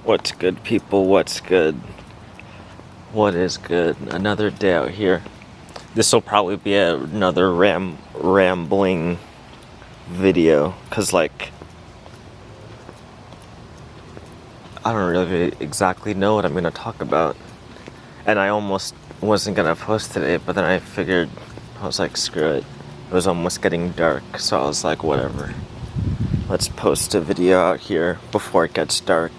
What's good, people? What's good? What is good? Another day out here. This will probably be another rambling video, cause like I don't really exactly know what I'm gonna talk about, and I almost wasn't gonna post today, but then I figured I was like, screw it. It was almost getting dark, so I was like, whatever. Let's post a video out here before it gets dark.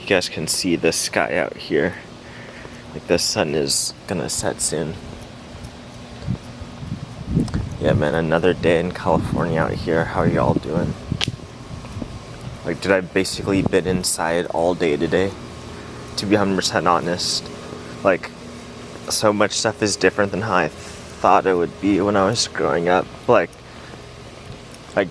You guys can see the sky out here. Like the sun is gonna set soon. Yeah, man, another day in California out here. How are y'all doing? Like, did I basically been inside all day today? To be 100% honest. Like, so much stuff is different than how I thought it would be when I was growing up. Like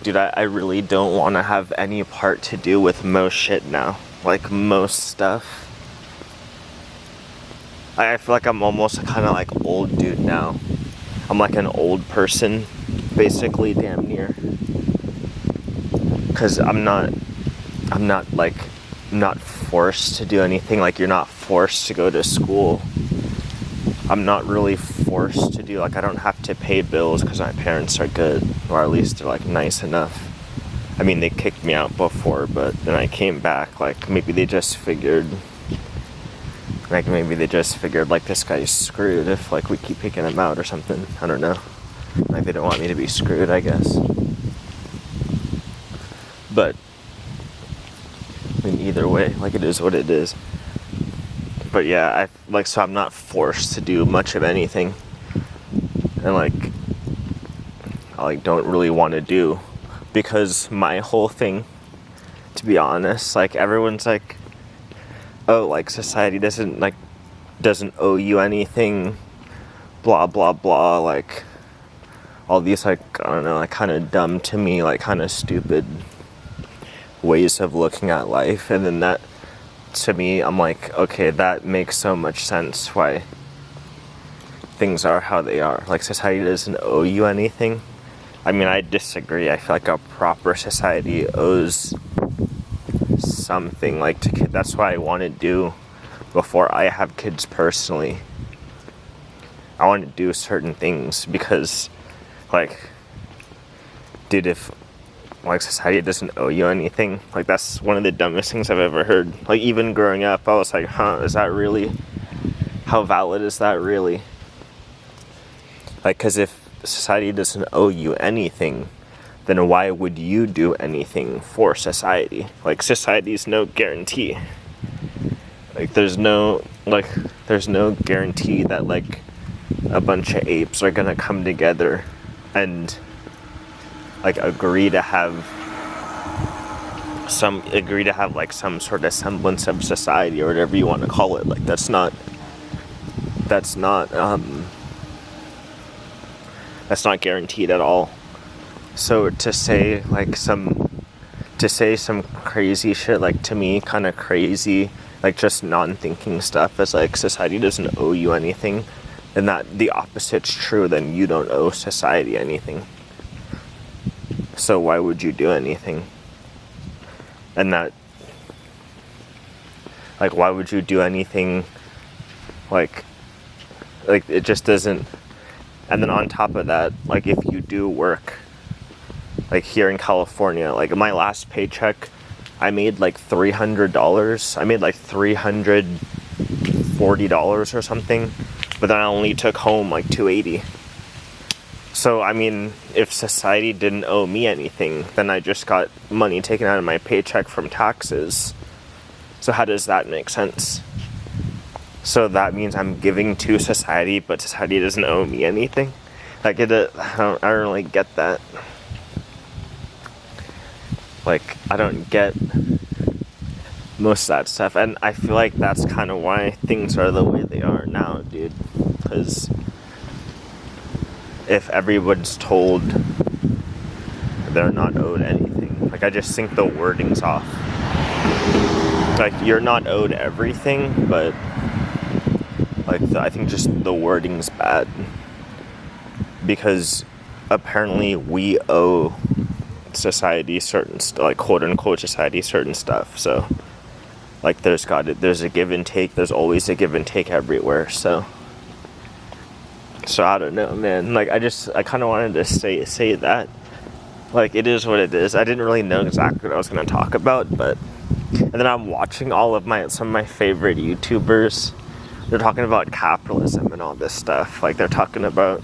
dude, I really don't want to have any part to do with most shit now. Like, most stuff. I feel like I'm almost kind of like old dude now. I'm like an old person, basically, damn near. Cause I'm not forced to do anything. Like, you're not forced to go to school. I'm not really forced to do, like, I don't have to pay bills because my parents are good, or at least they're like nice enough. I mean, they kicked me out before, but then I came back. Like, maybe they just figured like this guy's screwed if like we keep kicking him out or something. I don't know. Like, they don't want me to be screwed, I guess. But I mean, either way, like, it is what it is. But yeah, so I'm not forced to do much of anything. And like, I don't really want to do, because my whole thing, to be honest, like, everyone's like, oh, like, society doesn't owe you anything, blah blah blah, like all these, like, I don't know, like, kind of dumb to me, like, kind of stupid ways of looking at life. And then that, to me, I'm like, okay, that makes so much sense why things are how they are. Like, society doesn't owe you anything. I mean, I disagree. I feel like a proper society owes something, like, to kids. That's what I want to do before I have kids personally. I want to do certain things because, like, dude, if like society doesn't owe you anything, like, that's one of the dumbest things I've ever heard. Like, even growing up, I was like, is that really, how valid is that really? Like, because if society doesn't owe you anything, then why would you do anything for society? Like, society's no guarantee. Like, there's no guarantee that, like, a bunch of apes are gonna come together and, like, agree to have like some sort of semblance of society, or whatever you want to call it. Like, that's not guaranteed at all. So to say some crazy shit, like, to me, kind of crazy, like, just non-thinking stuff, as like, society doesn't owe you anything, and that the opposite's true, then you don't owe society anything. So why would you do anything? And that, like, why would you do anything? Like it just doesn't. And then on top of that, like, if you do work, like, here in California, like, my last paycheck, I made like $300. I made like $340 or something, but then I only took home like $280. So, I mean, if society didn't owe me anything, then I just got money taken out of my paycheck from taxes. So how does that make sense? So that means I'm giving to society, but society doesn't owe me anything? Like, I don't really get that. Like, I don't get most of that stuff. And I feel like that's kind of why things are the way they are now, dude. Because if everyone's told they're not owed anything, like, I just think the wording's off. Like, you're not owed everything, but, like, I think just the wording's bad. Because apparently we owe society certain like quote unquote society certain stuff. So like there's a give and take. There's always a give and take everywhere. So I don't know, man. Like I kind of wanted to say that. Like it is what it is. I didn't really know exactly what I was going to talk about, but and then I'm watching some of my favorite YouTubers. They're talking about capitalism and all this stuff. Like they're talking about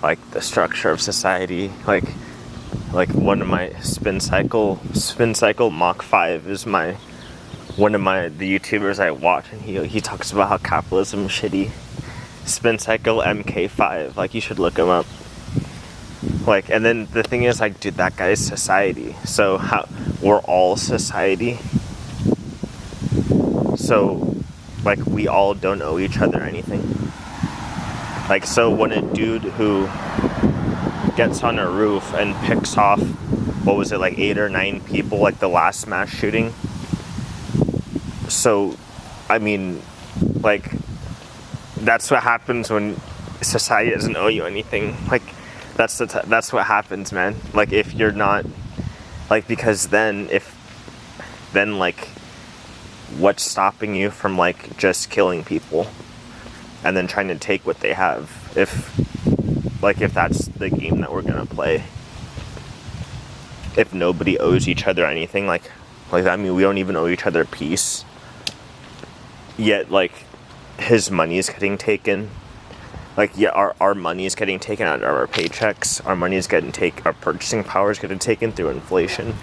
like the structure of society. Like one of my spin cycle Mach 5 is one of the YouTubers I watch, and he talks about how capitalism is shitty. Spin cycle MK5, like you should look him up. Like, and then the thing is, like, dude, that guy's society. So we're all society. So, like, we all don't owe each other anything. Like, so when a dude who gets on a roof and picks off, what was it, like 8 or 9 people, like the last mass shooting. So, I mean, like, that's what happens when society doesn't owe you anything. Like, that's what happens, man. Like, if you're not, like, because then like, what's stopping you from, like, just killing people and then trying to take what they have? If that's the game that we're gonna play. If nobody owes each other anything, like, I mean, we don't even owe each other peace. Yet, like, his money is getting taken. Like, yeah, our money is getting taken out of our paychecks. Our money is our purchasing power is getting taken through inflation.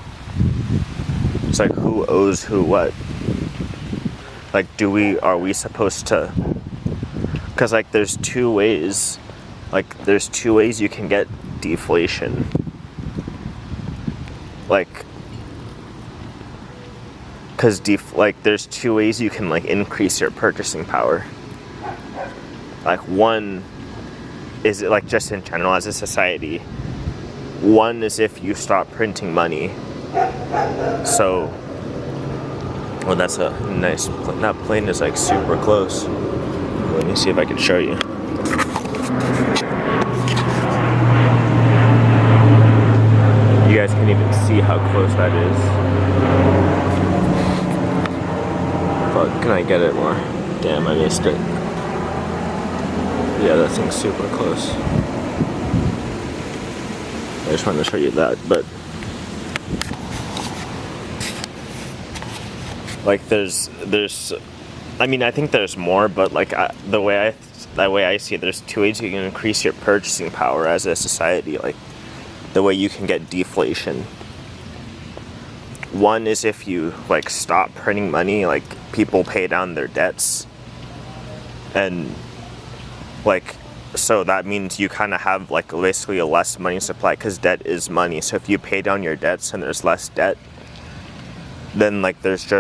It's like, who owes who what? Like, are we supposed to? Because, like, there's two ways you can get deflation. Like, because there's two ways you can, like, increase your purchasing power. Like, one is, like, just in general as a society. One is if you stop printing money. So, well, that's a nice plane. That plane is, like, super close. Let me see if I can show you. You guys can't even see how close that is. But can I get it more? Damn, I missed it. Yeah, that thing's super close. I just wanted to show you that, but like there's I mean, I think there's more, but like the way I see it, there's two ways you can increase your purchasing power as a society. Like the way you can get deflation. One is if you, like, stop printing money, like, people pay down their debts. And, like, so that means you kind of have, like, basically a less money supply, because debt is money. So if you pay down your debts and there's less debt, then, like, there's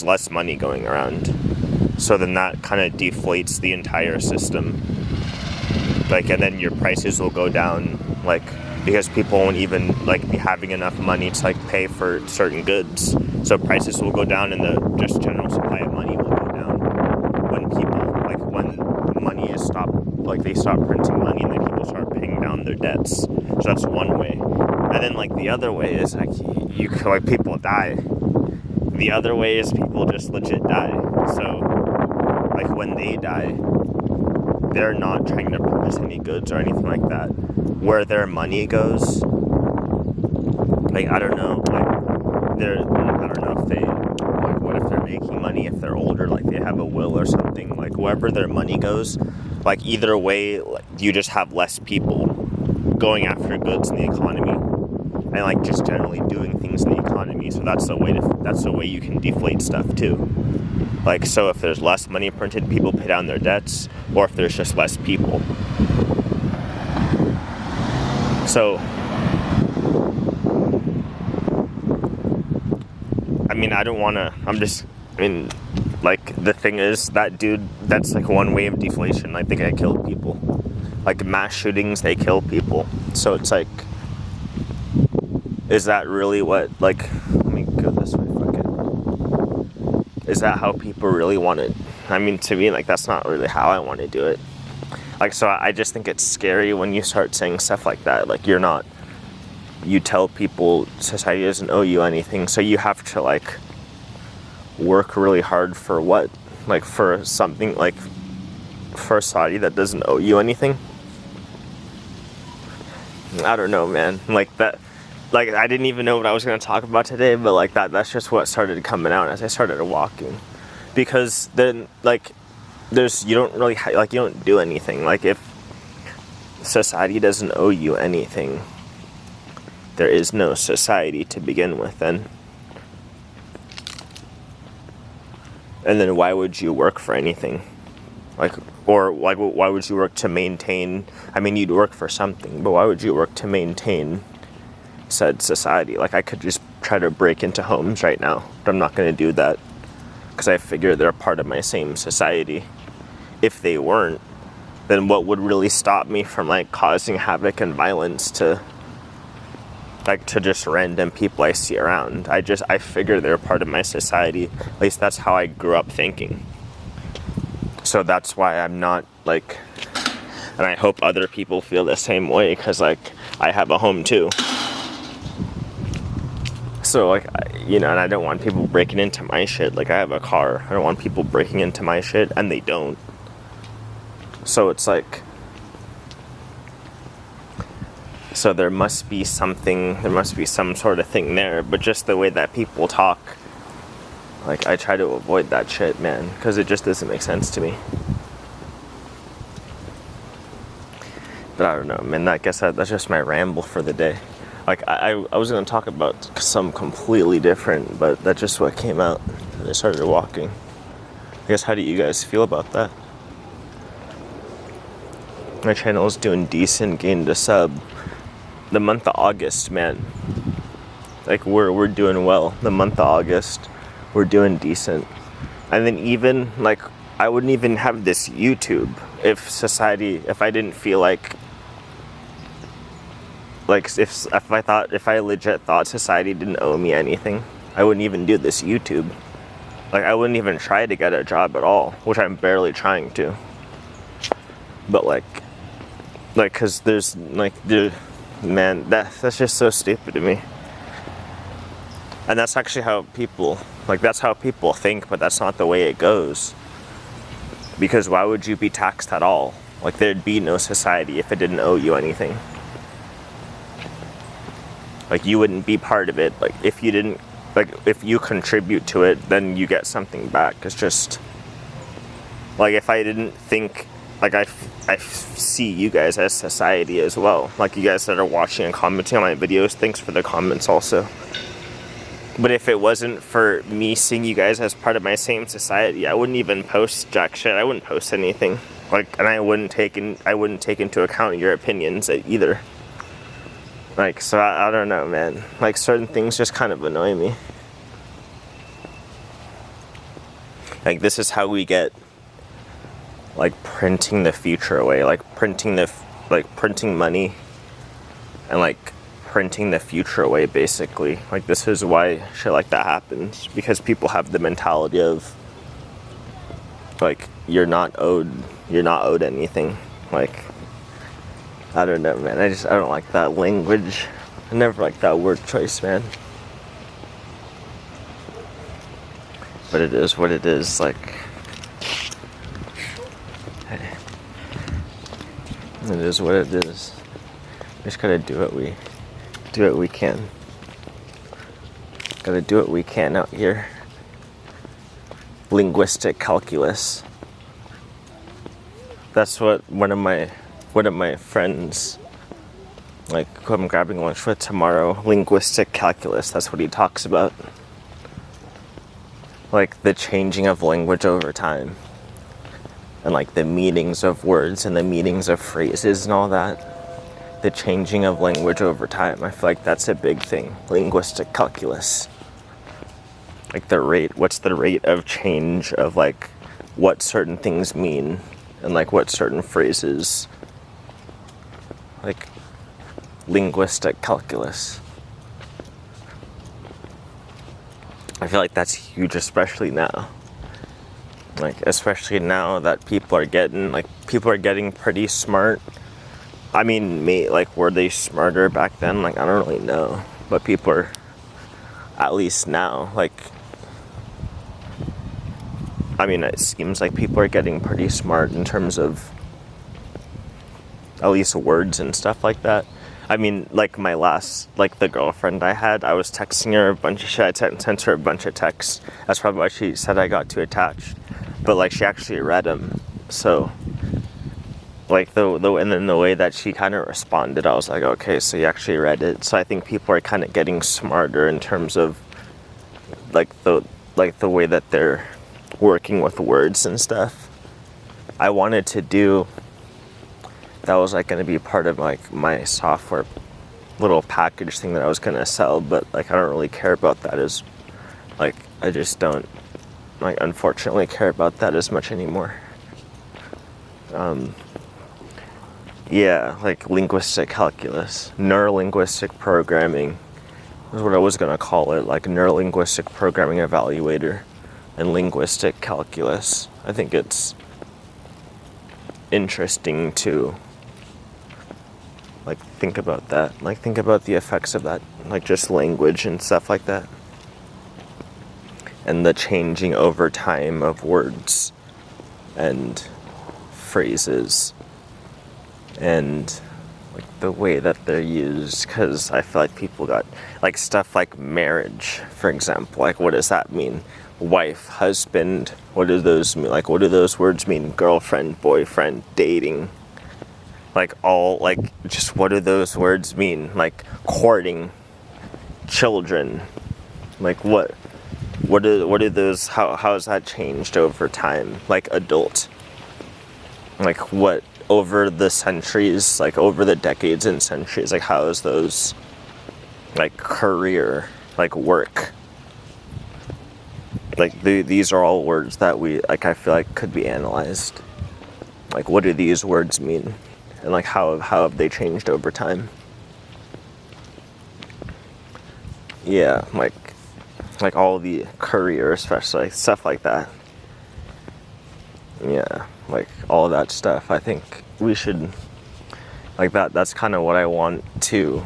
less money going around. So then that kind of deflates the entire system. Like, and then your prices will go down, like, because people won't even, like, be having enough money to, like, pay for certain goods. So prices will go down and the just general supply of money will go down. When people, like, when money is stopped, like, they stop printing money and then people start paying down their debts. So that's one way. And then, like, the other way is, like, like, people die. The other way is people just legit die. So, like, when they die, they're not trying to purchase any goods or anything like that. Where their money goes, like, I don't know, like, I don't know if they, like, what if they're making money, if they're older, like, they have a will or something, like, wherever their money goes, like, either way, like, you just have less people going after goods in the economy, and, like, just generally doing things in the economy. So that's the way you can deflate stuff too. Like, so if there's less money printed, people pay down their debts, or if there's just less people. So, I mean, like, the thing is, that dude, that's, like, one way of deflation. Like, the guy killed people. Like, mass shootings, they kill people. So it's like, is that really what, like, let me go this way, fuck it. Is that how people really want it? I mean, to me, like, that's not really how I want to do it. Like, so I just think it's scary when you start saying stuff like that. Like, you're not you tell people society doesn't owe you anything, so you have to like work really hard for what? Like for something, like for a society that doesn't owe you anything? I don't know, man. Like that, like I didn't even know what I was going to talk about today, but like that's just what started coming out as I started walking. Because then like you don't really like you don't do anything. Like if society doesn't owe you anything, there is no society to begin with then. And then why would you work for anything? Like, or like, why would you work to maintain, I mean, you'd work for something, but why would you work to maintain said society? Like, I could just try to break into homes right now, but I'm not going to do that because I figure they're part of my same society. If they weren't, then what would really stop me from like causing havoc and violence to just random people I see around? I figure they're part of my society. At least that's how I grew up thinking. So that's why I'm not like, and I hope other people feel the same way, because like I have a home too. So like, and I don't want people breaking into my shit. Like I have a car. I don't want people breaking into my shit, and they don't. So it's like, so there must be some sort of thing there, but just the way that people talk, like, I try to avoid that shit, man, because it just doesn't make sense to me. But I don't know, man, I guess that's just my ramble for the day. Like, I was going to talk about some completely different, but that's just what came out as I started walking. I guess, how do you guys feel about that? My channel is doing decent, gained a sub. The month of August, man, like, we're doing well. The month of August, we're doing decent. And then even, like, I wouldn't even have this YouTube if I didn't feel like if I legit thought society didn't owe me anything, I wouldn't even do this YouTube. Like, I wouldn't even try to get a job at all, which I'm barely trying to. But cause there's, man, that's just so stupid to me. And that's actually how people think, but that's not the way it goes. Because why would you be taxed at all? Like, there'd be no society if it didn't owe you anything. Like, you wouldn't be part of it. Like, if you contribute to it, then you get something back. It's just, like, if I didn't think, like, I see you guys as society as well. Like, you guys that are watching and commenting on my videos, thanks for the comments also. But if it wasn't for me seeing you guys as part of my same society, I wouldn't even post jack shit. I wouldn't post anything. Like, and I wouldn't take into account your opinions either. Like, so I don't know, man. Like, certain things just kind of annoy me. Like, this is how we get, like, printing the future away. Like, printing money and, like, printing the future away, basically. Like, this is why shit like that happens, because people have the mentality of, like, you're not owed anything. Like, I don't know, man, I don't like that language. I never liked that word choice, man. But it is what it is. Like, it is what it is. We just gotta do what we can. Gotta do what we can out here. Linguistic calculus. That's what one of my friends, like, who I'm grabbing lunch with tomorrow, linguistic calculus, that's what he talks about. Like, the changing of language over time. And, like, the meanings of words and the meanings of phrases and all that. The changing of language over time. I feel like that's a big thing. Linguistic calculus. Like, what's the rate of change of, like, what certain things mean and, like, what certain phrases. Like, linguistic calculus. I feel like that's huge, especially now. Like, especially now that people are getting pretty smart I mean, like, were they smarter back then? Like, I don't really know. But people are, at least now, like, I mean, it seems like people are getting pretty smart in terms of at least words and stuff like that. I mean, like, my last, like, the girlfriend I had, I was texting her a bunch of shit. I sent her a bunch of texts. That's probably why she said I got too attached. But, like, she actually read them. So, like, and then the way that she kind of responded, I was like, okay, so you actually read it. So I think people are kind of getting smarter in terms of, like, the way that they're working with words and stuff. I wanted to do, that was, like, going to be part of, like, my software little package thing that I was going to sell, but, like, I don't really care about that as, like, I just don't, like, unfortunately care about that as much anymore. Yeah, like, linguistic calculus, neurolinguistic programming is what I was going to call it, like, neurolinguistic programming evaluator and linguistic calculus. I think it's interesting to, like, think about that, like, think about the effects of that, like, just language and stuff like that, and the changing over time of words and phrases and, like, the way that they're used, because I feel like people got, like, stuff like marriage, for example, like, what does that mean? Wife, husband, what do those mean? Like, what do those words mean? Girlfriend, boyfriend, dating, like, all, like, just what do those words mean? Like, courting, children, like, what do those, how has that changed over time? Like, adult, like, what, over the centuries, like, over the decades and centuries, like, how is those, like, career, like, work, like, these are all words that we, like, I feel like could be analyzed. Like, what do these words mean? And, like, how have they changed over time? Yeah, like all the career, especially, like, stuff like that. Yeah, like, all of that stuff. I think we should, like, that's kind of what I want to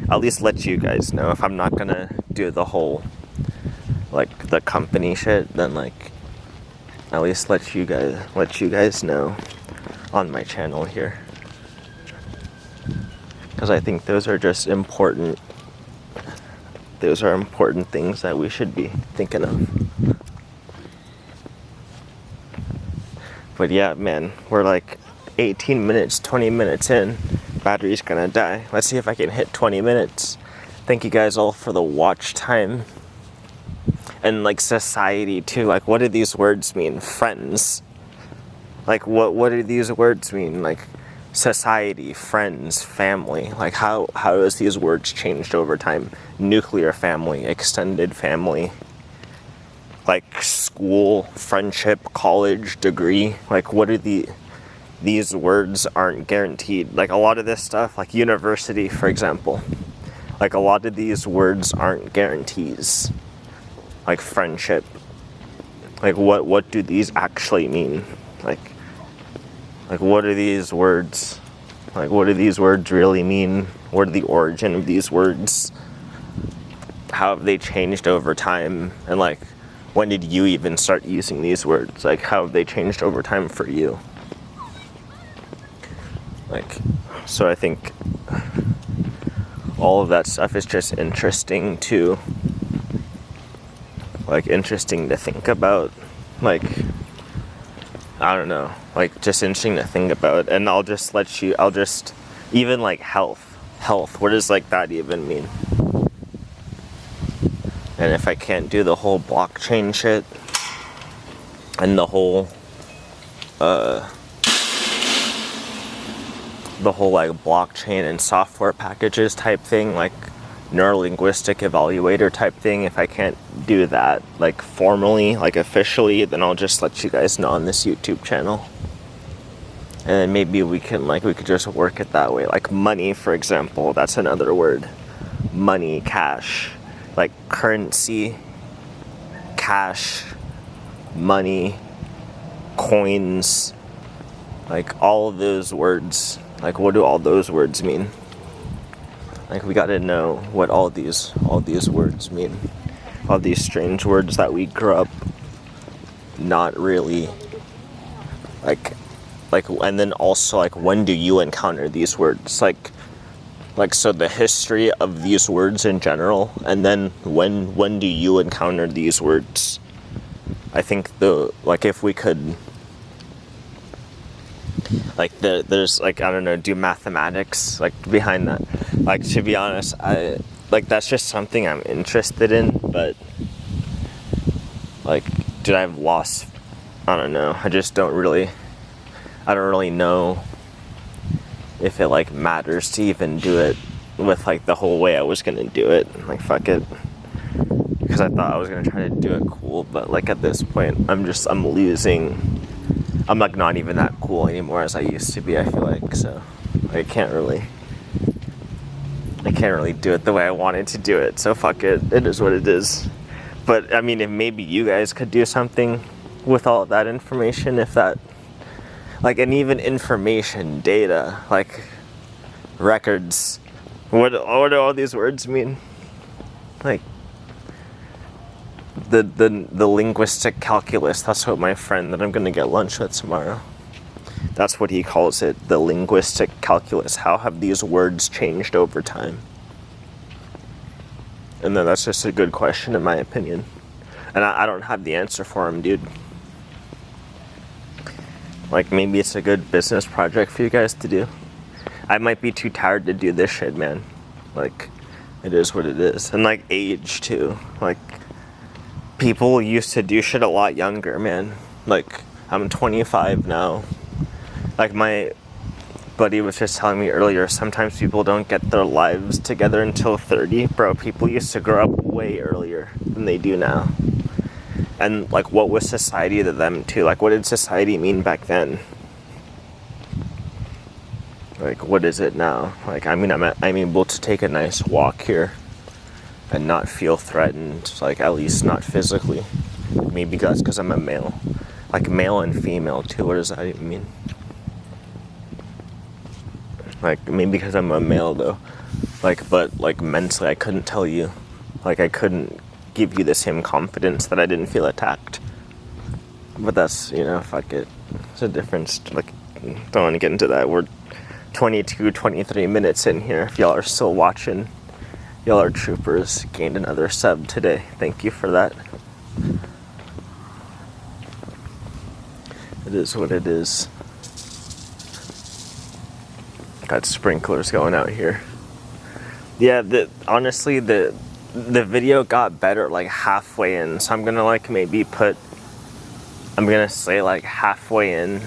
at least let you guys know. If I'm not gonna do the whole, like, the company shit, then, like, at least let you guys know on my channel here, because I think those are just important. Those are important things that we should be thinking of. But yeah, man, we're like 18 minutes, 20 minutes in. Battery's gonna die. Let's see if I can hit 20 minutes. Thank you guys all for the watch time. And, like, society too. Like, what do these words mean? Friends. Like, what do these words mean? Like, society, friends, family. Like, how has these words changed over time? Nuclear family, extended family, like, school, friendship, college, degree. Like, what are these words aren't guaranteed. Like, a lot of this stuff, like university, for example, like, a lot of these words aren't guarantees. Like, friendship, like, what do these actually mean? Like, what are these words? Like, what do these words really mean? What are the origin of these words? How have they changed over time? And, like, when did you even start using these words? Like, how have they changed over time for you? Like, so I think all of that stuff is just interesting to, like, interesting to think about. Like, I don't know, like, just interesting to think about. And I'll just even, like, health, what does, like, that even mean? And if I can't do the whole blockchain shit and the whole like, blockchain and software packages type thing, like neurolinguistic evaluator type thing, if I can't do that, like, formally, like, officially, then I'll just let you guys know on this YouTube channel. And then maybe we could just work it that way. Like, money, for example, that's another word. Money, cash, like, currency, cash, money, coins, like, all of those words, Like, what do all those words mean? Like, we gotta know what all these words mean. All these strange words that we grew up not really, like, and then also, like, when do you encounter these words? Like, so the history of these words in general, and then when do you encounter these words? I think if we could, like, there's, like, I don't know, do mathematics, like, behind that. Like, to be honest, that's just something I'm interested in, but, like, dude, I've lost, I don't know, I don't really know if it, like, matters to even do it with, like, the whole way I was gonna do it. Like, fuck it. Because I thought I was gonna try to do it cool, but, like, at this point, I'm losing. I'm, like, not even that cool anymore as I used to be, I feel like, so I can't really do it the way I wanted to do it, so fuck it. It is what it is. But, I mean, if maybe you guys could do something with all of that information, if that, like, and even information, data, like, records, what do all these words mean? Like, the linguistic calculus, that's what my friend that I'm gonna get lunch with tomorrow, that's what he calls it, the linguistic calculus. How have these words changed over time? And then that's just a good question in my opinion. And I don't have the answer for him, dude. Like, maybe it's a good business project for you guys to do. I might be too tired to do this shit, man. Like, it is what it is. And, like, age, too. Like, people used to do shit a lot younger, man. Like, I'm 25 now. Like, my buddy was just telling me earlier, sometimes people don't get their lives together until 30. Bro, people used to grow up way earlier than they do now. And, like, what was society to them, too? Like, what did society mean back then? Like, what is it now? Like, I mean, I'm able to take a nice walk here and not feel threatened, like, at least not physically. Maybe that's because I'm a male. Like, male and female, too. What does that even mean? Like, maybe because I'm a male, though. Like, but, like, mentally, I couldn't tell you. Like, I couldn't give you the same confidence that I didn't feel attacked. But that's, you know, fuck it. It's a difference. Like, don't want to get into that. We're 22, 23 minutes in here. If y'all are still watching, y'all are troopers. Gained another sub today. Thank you for that. It is what it is. Got sprinklers going out here. Yeah, honestly, the video got better like halfway in. So I'm gonna, like, maybe I'm gonna say, like, halfway in,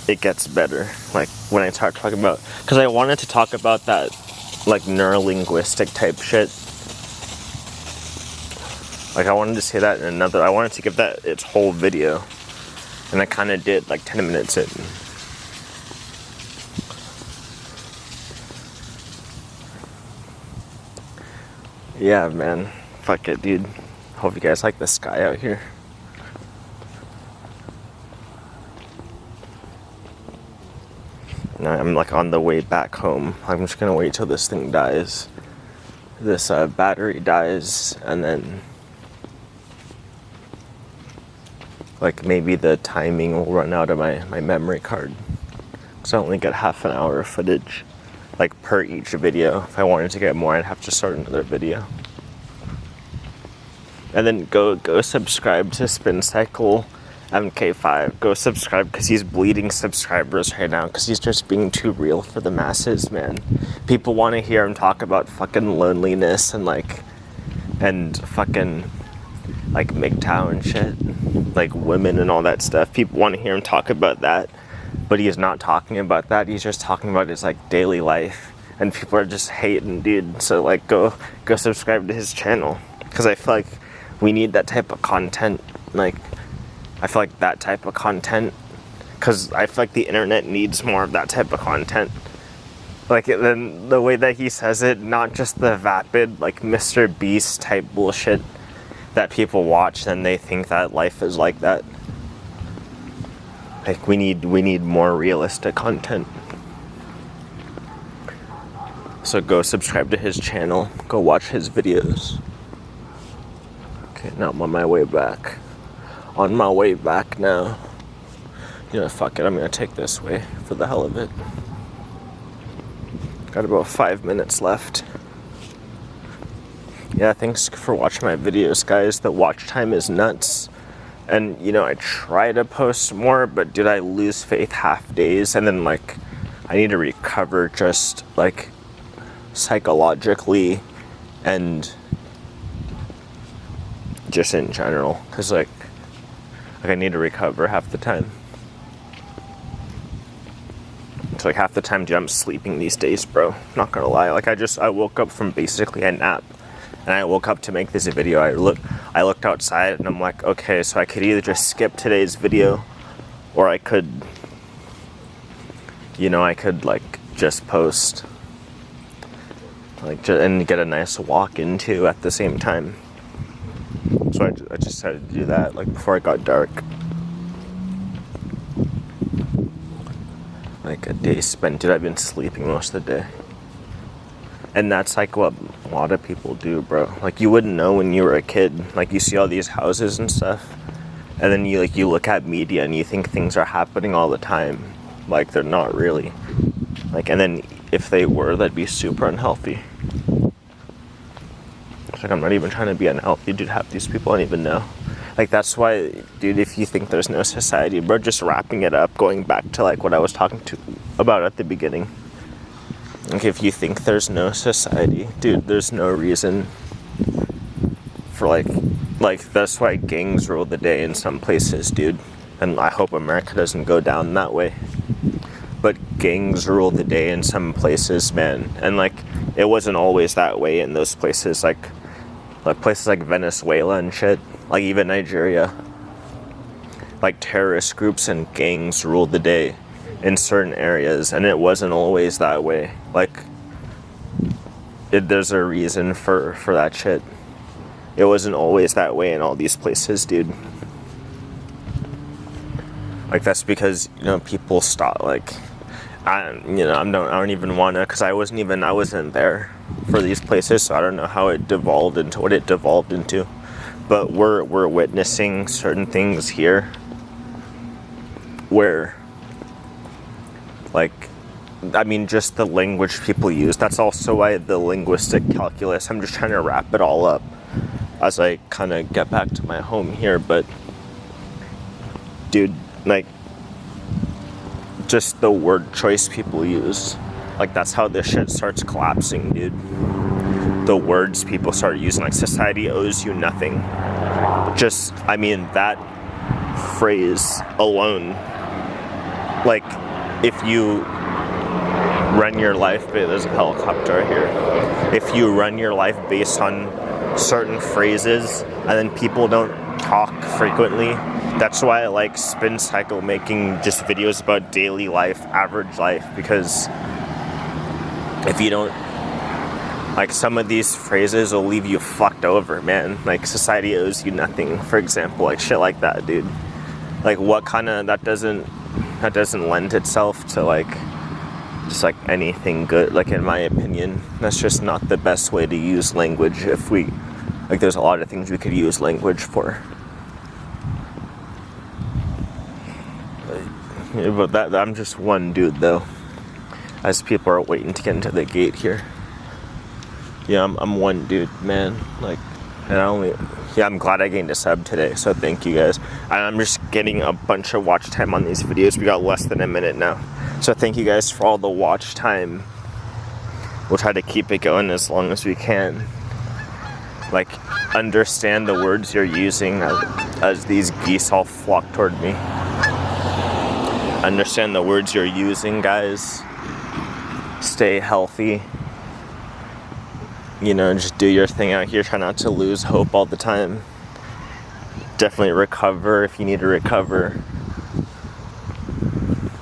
it gets better. Like, when I start talking about, because I wanted to talk about that, like, neurolinguistic type shit. Like, I wanted to say that in I wanted to give that its whole video. And I kind of did, like, 10 minutes in. Yeah, man. Fuck it, dude. Hope you guys like the sky out here. Now I'm, like, on the way back home. I'm just gonna wait till this thing dies. This battery dies, and then, like, maybe the timing will run out of my memory card. Because I only get half an hour of footage, like, per each video. If I wanted to get more, I'd have to start another video. And then go subscribe to Spin Cycle MK5. Go subscribe, because he's bleeding subscribers right now, because he's just being too real for the masses, man. People want to hear him talk about fucking loneliness and, like, and fucking, like, mgtow and shit, like, women and all that stuff. People want to hear him talk about that, but he's not talking about that. He's just talking about his, like, daily life, and people are just hating, dude. So, like, go subscribe to his channel, because I feel like we need that type of content. Like, I feel like that type of content, because I feel like the internet needs more of that type of content. Like, then the way that he says it, not just the vapid, like, Mr. Beast type bullshit that people watch and they think that life is like that. Like we need more realistic content. So go subscribe to his channel. Go watch his videos. Okay, now I'm on my way back. On my way back now. You know, fuck it, I'm gonna take this way for the hell of it. Got about 5 minutes left. Yeah, thanks for watching my videos, guys. The watch time is nuts. And, you know, I try to post more, but dude, I lose faith half days. And then, like, I need to recover just, like, psychologically and just in general. Because, like, I need to recover half the time. It's like half the time, dude, I'm sleeping these days, bro. Not gonna lie. Like, I woke up from basically a nap. And I woke up to make this video. I looked outside and I'm like, okay, so I could either just skip today's video or I could, you know, like just post. Like, and get a nice walk into at the same time. So I just decided to do that, like, before it got dark. Like, a day spent, dude, I've been sleeping most of the day. And that's like what a lot of people do, bro. Like, you wouldn't know when you were a kid. Like, you see all these houses and stuff, and then you look at media and you think things are happening all the time. Like, they're not really. Like, and then if they were, that'd be super unhealthy. It's like, I'm not even trying to be unhealthy, dude. Half these people don't even know. Like, that's why, dude, if you think there's no society, bro, just wrapping it up, going back to, like, what I was talking about at the beginning. Like, if you think there's no society, dude, there's no reason for, like, that's why gangs rule the day in some places, dude. And I hope America doesn't go down that way. But gangs rule the day in some places, man. And, like, it wasn't always that way in those places, like places like Venezuela and shit. Like, even Nigeria. Like, terrorist groups and gangs ruled the day in certain areas, and it wasn't always that way. Like, there's a reason for that shit. It wasn't always that way in all these places, dude. Like, that's because, you know, people stop, like, I don't even want to, because I wasn't there for these places, so I don't know how it devolved into what it devolved into. But we're witnessing certain things here where, like, I mean, just the language people use. That's also why the linguistic calculus, I'm just trying to wrap it all up as I kind of get back to my home here. But, dude, like, just the word choice people use. Like, that's how this shit starts collapsing, dude. The words people start using, like, society owes you nothing. Just, I mean, that phrase alone, like, if you run your life, there's a helicopter here. If you run your life based on certain phrases and then people don't talk frequently, that's why I like Spin Cycle making just videos about daily life, average life, because if you don't, like, some of these phrases will leave you fucked over, man. Like, society owes you nothing, for example, like shit like that, dude. Like, what kind of, that doesn't lend itself to, like, just like anything good, like, in my opinion. That's just not the best way to use language. If we, like, there's a lot of things we could use language for. But that, I'm just one dude, though, as people are waiting to get into the gate here. Yeah, I'm one dude, man. Like, and I'm glad I gained a sub today, so thank you guys. And I'm just getting a bunch of watch time on these videos. We got less than a minute now. So thank you guys for all the watch time. We'll try to keep it going as long as we can. Like, understand the words you're using as these geese all flock toward me. Understand the words you're using, guys. Stay healthy. You know, just do your thing out here. Try not to lose hope all the time. Definitely recover if you need to recover.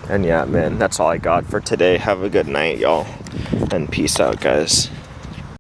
And yeah, man, that's all I got for today. Have a good night, y'all. And peace out, guys.